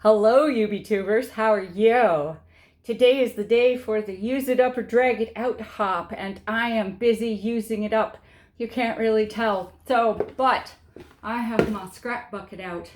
Hello, UBTubers. How are you? Today is the day for the Use It Up or Drag It Out hop, and I am busy using it up. You can't really tell. But I have my scrap bucket out.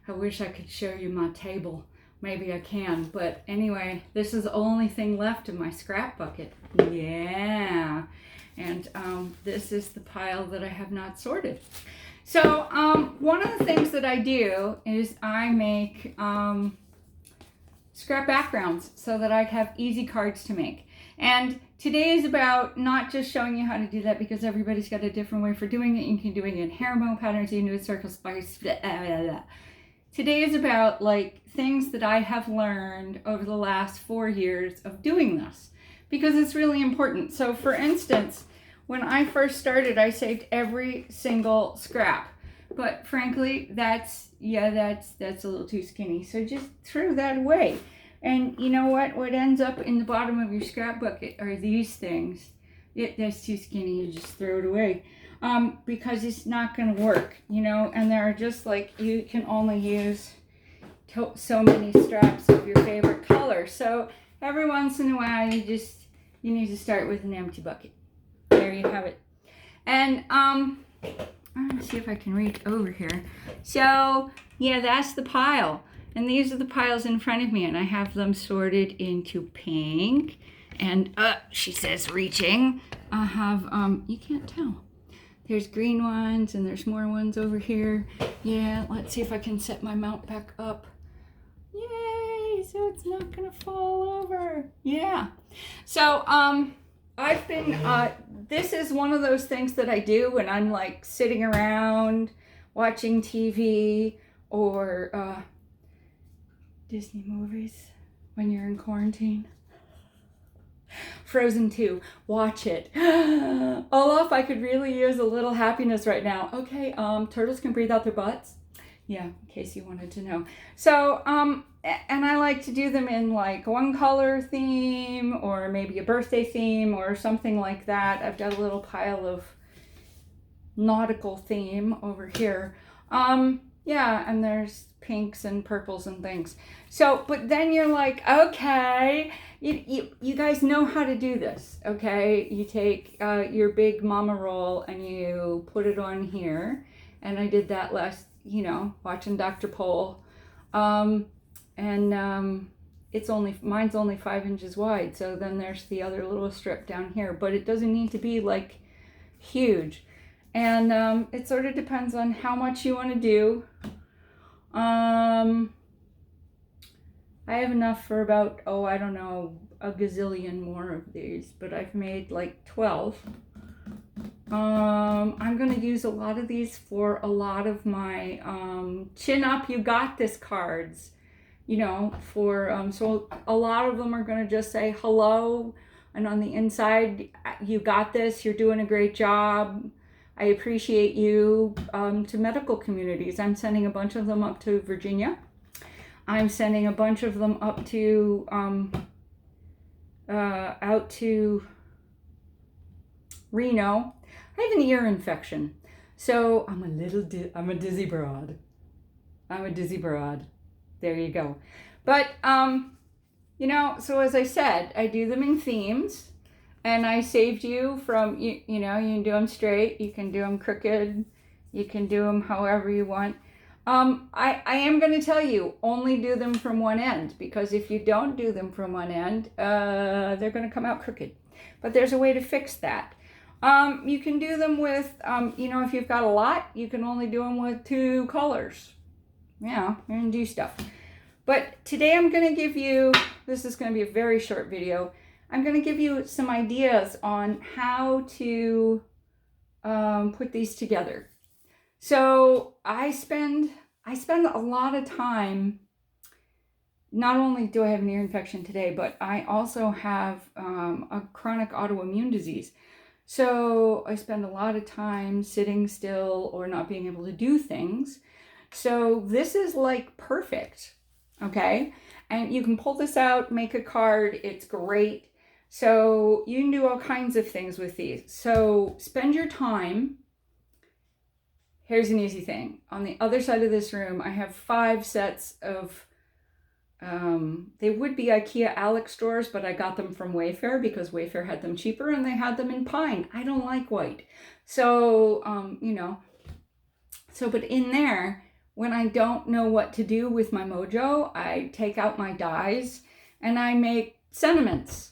I wish I could show you my table. Maybe I can, but anyway, this is the only thing left in my scrap bucket. Yeah. And this is the pile that I have not sorted. So one of the things that I do is I make scrap backgrounds so that I have easy cards to make. And today is about not just showing you how to do that, because everybody's got a different way for doing it. You can do it in herringbone patterns, you can do it circle spice. Today is about like things that I have learned over the last 4 years of doing this, because it's really important. So for instance, when I first started, I saved every single scrap. But frankly, that's a little too skinny. So just throw that away. And you know what? What ends up in the bottom of your scrap bucket are these things. That's too skinny. You just throw it away. Because it's not going to work, you know. And they're just like, you can only use so many straps of your favorite color. So every once in a while, you need to start with an empty bucket. There you have it. And I'm gonna see if I can reach over here. So yeah, that's the pile. And these are the piles in front of me, and I have them sorted into pink. And she says reaching. I have you can't tell. There's green ones and there's more ones over here. Yeah, let's see if I can set my mount back up. Yay, so it's not gonna fall over. Yeah. So I've been, this is one of those things that I do when I'm like sitting around watching TV or Disney movies when you're in quarantine. Frozen 2, watch it. Olaf, I could really use a little happiness right now. Okay, turtles can breathe out their butts. Yeah, in case you wanted to know. So, and I like to do them in like one color theme or maybe a birthday theme or something like that. I've got a little pile of nautical theme over here. Yeah, and there's pinks and purples and things. So, but then you're like, okay, you guys know how to do this, okay? You take your big mama roll and you put it on here. And I did that last, watching Dr. Pol. Mine's only 5 inches wide. So then there's the other little strip down here, but it doesn't need to be like huge. And it sort of depends on how much you want to do. I have enough for about, I don't know, a gazillion more of these, but I've made like 12. I'm going to use a lot of these for a lot of my chin up, you got this cards, so a lot of them are going to just say hello, and on the inside, you got this, you're doing a great job, I appreciate you, to medical communities. I'm sending a bunch of them up to Virginia. I'm sending a bunch of them up to out to Reno. I have an ear infection, so I'm a dizzy broad. I'm a dizzy broad. There you go. But so as I said, I do them in themes, and I saved you from you can do them straight, you can do them crooked, you can do them however you want. I am going to tell you, only do them from one end, because if you don't do them from one end, they're going to come out crooked. But there's a way to fix that. You can do them with, if you've got a lot, you can only do them with 2 colors. Yeah, you can do stuff. But today I'm going to give you, this is going to be a very short video, I'm going to give you some ideas on how to put these together. So I spend a lot of time, not only do I have an ear infection today, but I also have a chronic autoimmune disease. So I spend a lot of time sitting still or not being able to do things. So this is like perfect, okay? And you can pull this out, make a card, it's great. So you can do all kinds of things with these. So spend your time. Here's an easy thing. On the other side of this room, I have 5 sets of They would be IKEA Alex stores, but I got them from Wayfair because Wayfair had them cheaper and they had them in pine. I don't like white. So, but in there, when I don't know what to do with my mojo, I take out my dies and I make sentiments.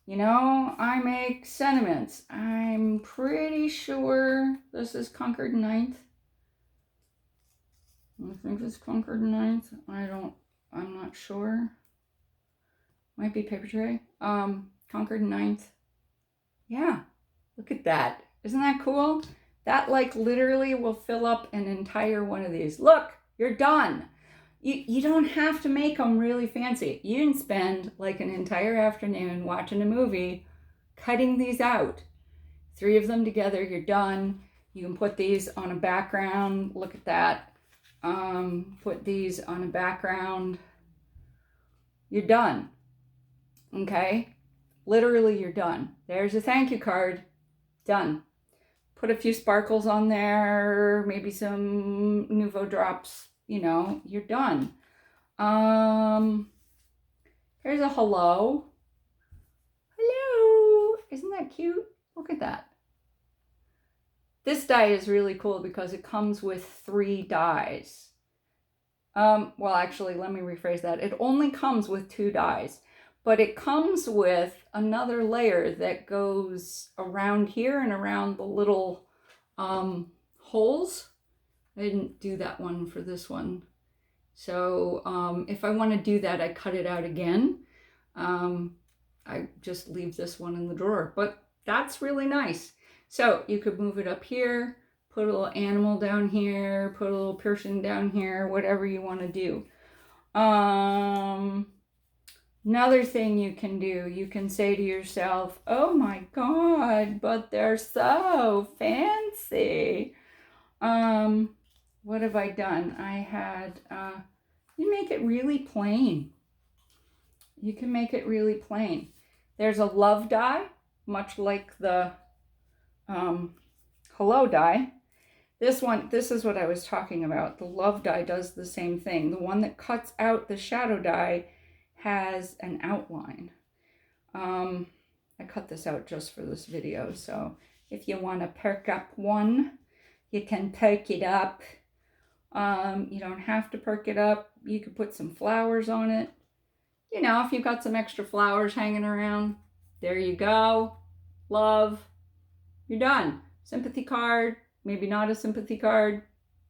I make sentiments. I'm pretty sure this is Concord 9th. I think it's Concord 9th. I'm not sure. Might be paper tray. Concord 9th. Yeah, look at that. Isn't that cool? That like literally will fill up an entire one of these. Look, you're done. You don't have to make them really fancy. You can spend like an entire afternoon watching a movie, cutting these out. 3 of them together, you're done. You can put these on a background. Look at that. Put these on a background. You're done. Okay? Literally, you're done. There's a thank you card. Done. Put a few sparkles on there, maybe some Nouveau drops. You're done. Here's a hello. Hello. Isn't that cute? Look at that. This die is really cool because it comes with 3 dies. Well, actually, let me rephrase that. It only comes with 2 dies, but it comes with another layer that goes around here and around the little holes. I didn't do that one for this one. So if I want to do that, I cut it out again. I just leave this one in the drawer, but that's really nice. So you could move it up here, put a little animal down here, put a little person down here, whatever you want to do. Another thing you can do, you can say to yourself, oh my God, but they're so fancy. What have I done? I had, you make it really plain. You can make it really plain. There's a love die, much like the hello die. This is what I was talking about. The love die does the same thing. The one that cuts out the shadow die has an outline. I cut this out just for this video, so if you want to perk up one, you can perk it up. You don't have to perk it up. You could put some flowers on it. If you've got some extra flowers hanging around, there you go. Love. You're done. Sympathy card, maybe not a sympathy card.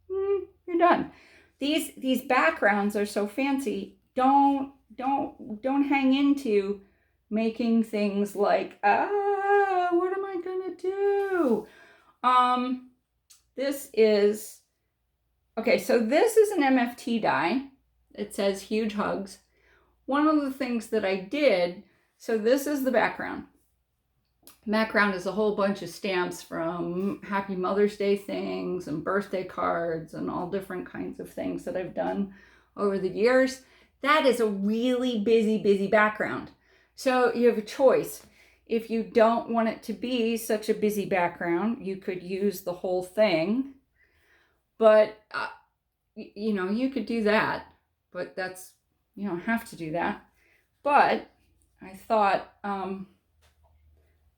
You're done. These backgrounds are so fancy. Don't hang into making things like, what am I gonna do? This is an MFT die. It says huge hugs. One of the things that I did, so this is the background. The background is a whole bunch of stamps from Happy Mother's Day things and birthday cards and all different kinds of things that I've done over the years. That is a really busy background. So you have a choice. If you don't want it to be such a busy background, you could use the whole thing. But, you could do that. But you don't have to do that. But I thought,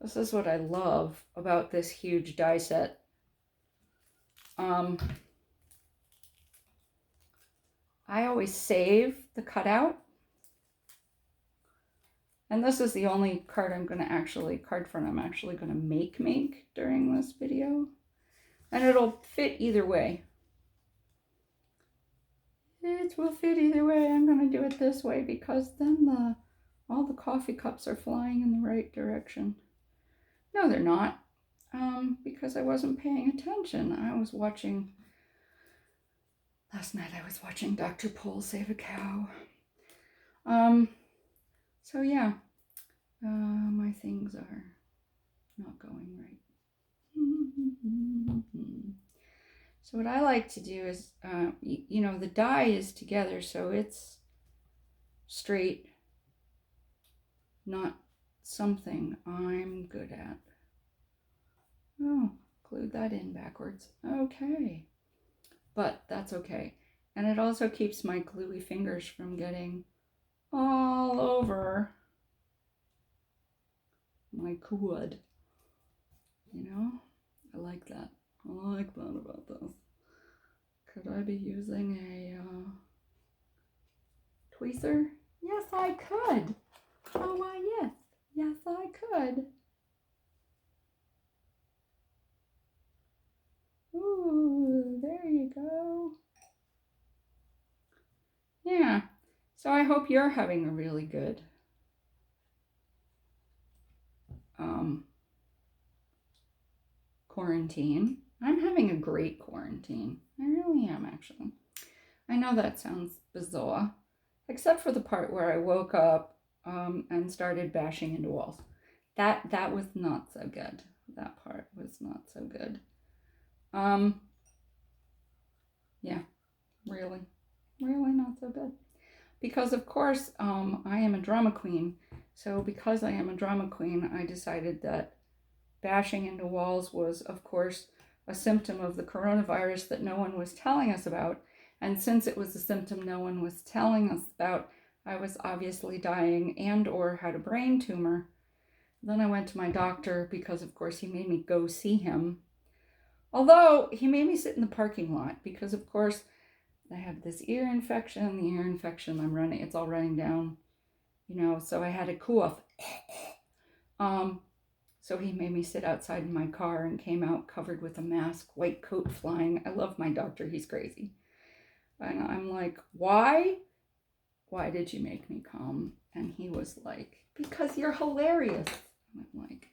this is what I love about this huge die set. I always save the cutout. And this is the only card I'm actually going to make during this video. And it'll fit either way. It will fit either way. I'm going to do it this way because then all the coffee cups are flying in the right direction. No, they're not. Because I wasn't paying attention. Last night I was watching Dr. Pole save a cow. So yeah, my things are not going right. So what I like to do is, the die is together, so it's straight, not something I'm good at. Oh, glued that in backwards. Okay. But that's okay. And it also keeps my gluey fingers from getting all over my cord. You know, I like that. I like that about this. Could I be using a tweezer? Yes, I could. Oh, why, yes. Yes, I could. Ooh, there you go. Yeah, so I hope you're having a really good quarantine. I'm having a great quarantine. I really am, actually. I know that sounds bizarre, except for the part where I woke up and started bashing into walls. That was not so good. That part was not so good. Yeah, really not so good. Because of course, I am a drama queen. So because I am a drama queen, I decided that bashing into walls was, of course, a symptom of the coronavirus that no one was telling us about. And since it was a symptom no one was telling us about, I was obviously dying and or had a brain tumor. Then I went to my doctor because, of course, he made me go see him. Although he made me sit in the parking lot because, of course, I have this ear infection. The ear infection it's all running down, you know, so I had a cough. So he made me sit outside in my car and came out covered with a mask, white coat flying. I love my doctor. He's crazy. And I'm like, why? Why did you make me come? And he was like, because you're hilarious. And I'm like,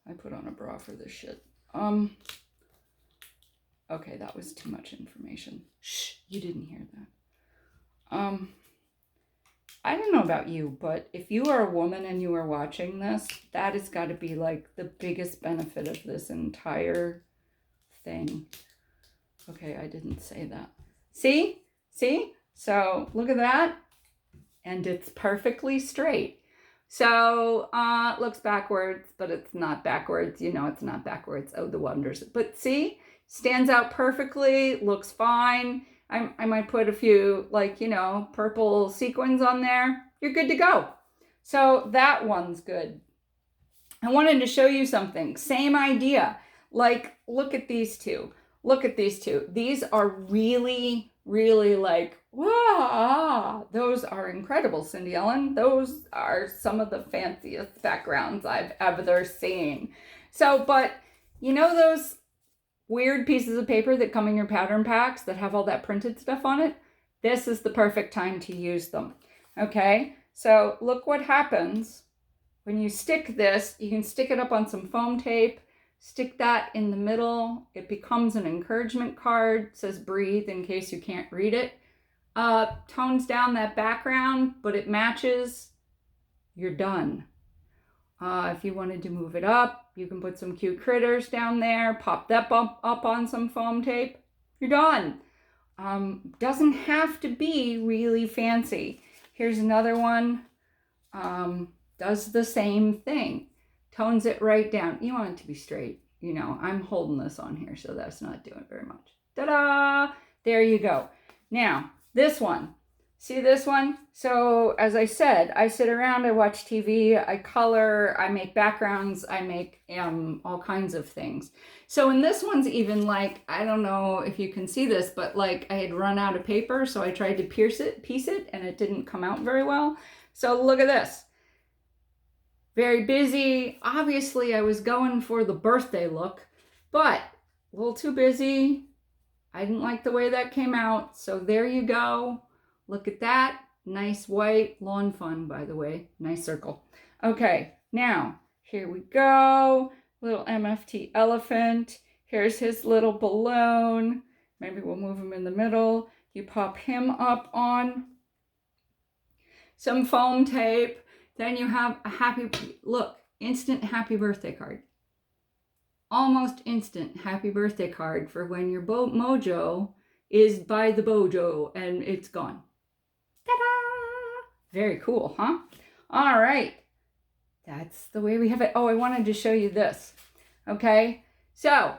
I put on a bra for this shit. Okay, that was too much information. Shh, you didn't hear that. I don't know about you, but if you are a woman and you are watching this, that has got to be like the biggest benefit of this entire thing. Okay, I didn't say that. See? So look at that. And it's perfectly straight. So it looks backwards, but it's not backwards. You know it's not backwards. Oh, the wonders. But see? Stands out perfectly, looks fine. I might put a few, like, you know, purple sequins on there. You're good to go. So that one's good. I wanted to show you something. Same idea. Like, look at these two. Look at these two. These are really, really like, wow, those are incredible, Cindy Ellen. Those are some of the fanciest backgrounds I've ever seen. So, but you know those weird pieces of paper that come in your pattern packs that have all that printed stuff on it? This is the perfect time to use them. Okay, so look what happens when you stick this. You can stick it up on some foam tape, stick that in the middle. It becomes an encouragement card. It says breathe in case you can't read it. Tones down that background, but it matches. You're done. If you wanted to move it up, you can put some cute critters down there, pop that up on some foam tape. You're done. Doesn't have to be really fancy. Here's another one. Does the same thing. Tones it right down. You want it to be straight. You know, I'm holding this on here, so that's not doing very much. Ta-da! There you go. Now, this one. See this one? So, as I said, I sit around, I watch TV, I color, I make backgrounds, I make all kinds of things. So, in this one's even like, I don't know if you can see this, but like I had run out of paper, so I tried to piece it, and it didn't come out very well. So, look at this. Very busy. Obviously, I was going for the birthday look, but a little too busy. I didn't like the way that came out, so there you go. Look at that. Nice white. Lawn fun, by the way. Nice circle. Okay, now, here we go. Little MFT elephant. Here's his little balloon. Maybe we'll move him in the middle. You pop him up on some foam tape. Then you have a instant happy birthday card. Almost instant happy birthday card for when your mojo is by the bojo and it's gone. Ta-da! Very cool, huh? All right. That's the way we have it. Oh, I wanted to show you this. Okay. So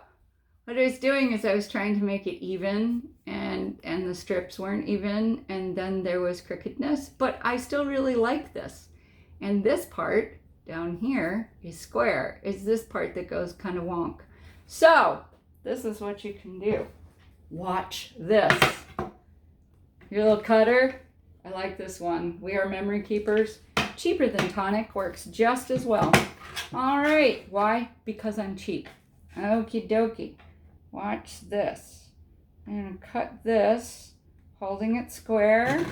what I was doing is I was trying to make it even, and and the strips weren't even, and then there was crookedness, but I still really like this. And this part down here is square. It's this part that goes kind of wonk. So this is what you can do. Watch this. Your little cutter. I like this one. We Are Memory Keepers. Cheaper than tonic, works just as well. All right, why? Because I'm cheap. Okie dokie. Watch this. I'm gonna cut this, holding it square.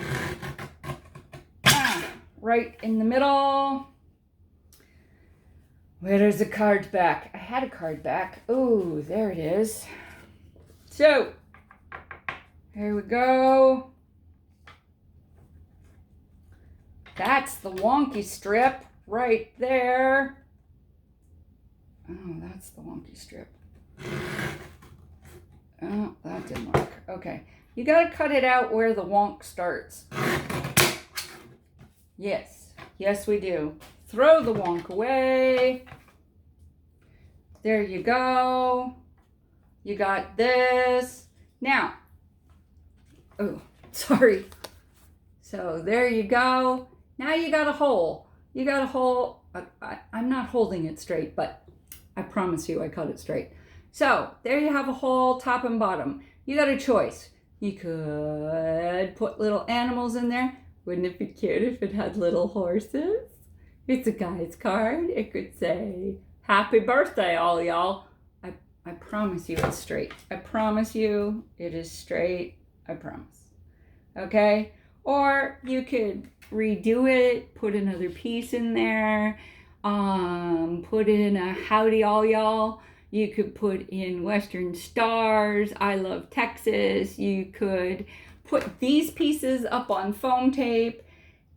Right in the middle. Where's the card back? I had a card back. Oh, there it is. So, here we go. That's the wonky strip right there. Oh, that's the wonky strip. Oh, that didn't work. Okay. You got to cut it out where the wonk starts. Yes. Yes, we do. Throw the wonk away. There you go. You got this. Now. Oh, sorry. So there you go. Now you got a hole. You got a hole. I'm not holding it straight, but I promise you I cut it straight. So there you have a hole, top and bottom. You got a choice. You could put little animals in there. Wouldn't it be cute if it had little horses? It's a guy's card. It could say, happy birthday, all y'all. I promise you it's straight. I promise you it is straight. I promise. Okay? Or you could redo it, put another piece in there, put in a howdy all y'all. You could put in Western Stars, I Love Texas. You could put these pieces up on foam tape,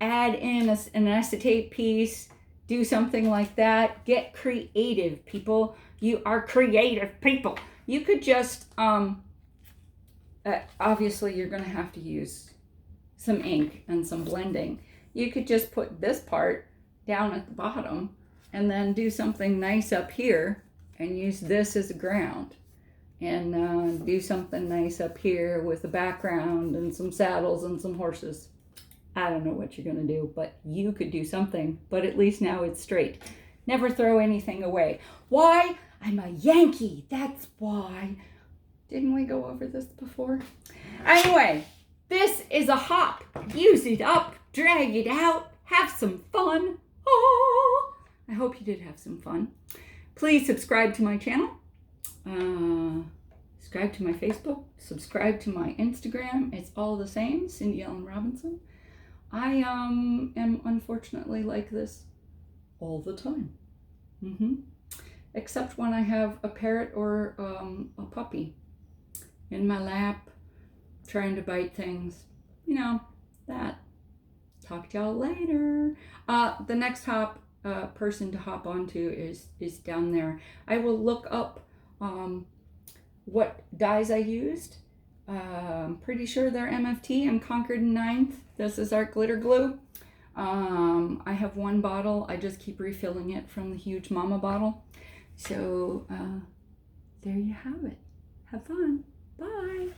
add in an acetate piece, do something like that. Get creative, people. You are creative people. You could just, obviously you're gonna have to use some ink and some blending. You could just put this part down at the bottom and then do something nice up here and use this as a ground, and do something nice up here with a background and some saddles and some horses. I don't know what you're gonna do, but you could do something, but at least now it's straight. Never throw anything away. Why? I'm a Yankee, that's why. Didn't we go over this before? Anyway, this is a hop. Use it up, drag it out, have some fun. Oh, I hope you did have some fun. Please subscribe to my channel. Subscribe to my Facebook. Subscribe to my Instagram. It's all the same, Cindy Ellen Robinson. I am unfortunately like this all the time. Except when I have a parrot or a puppy in my lap trying to bite things. You know, that. Talk to y'all later. The next person to hop onto is down there. I will look up what dyes I used. I'm pretty sure they're MFT and Concord 9th. This is our glitter glue. I have one bottle. I just keep refilling it from the huge mama bottle. So there you have it. Have fun. Bye.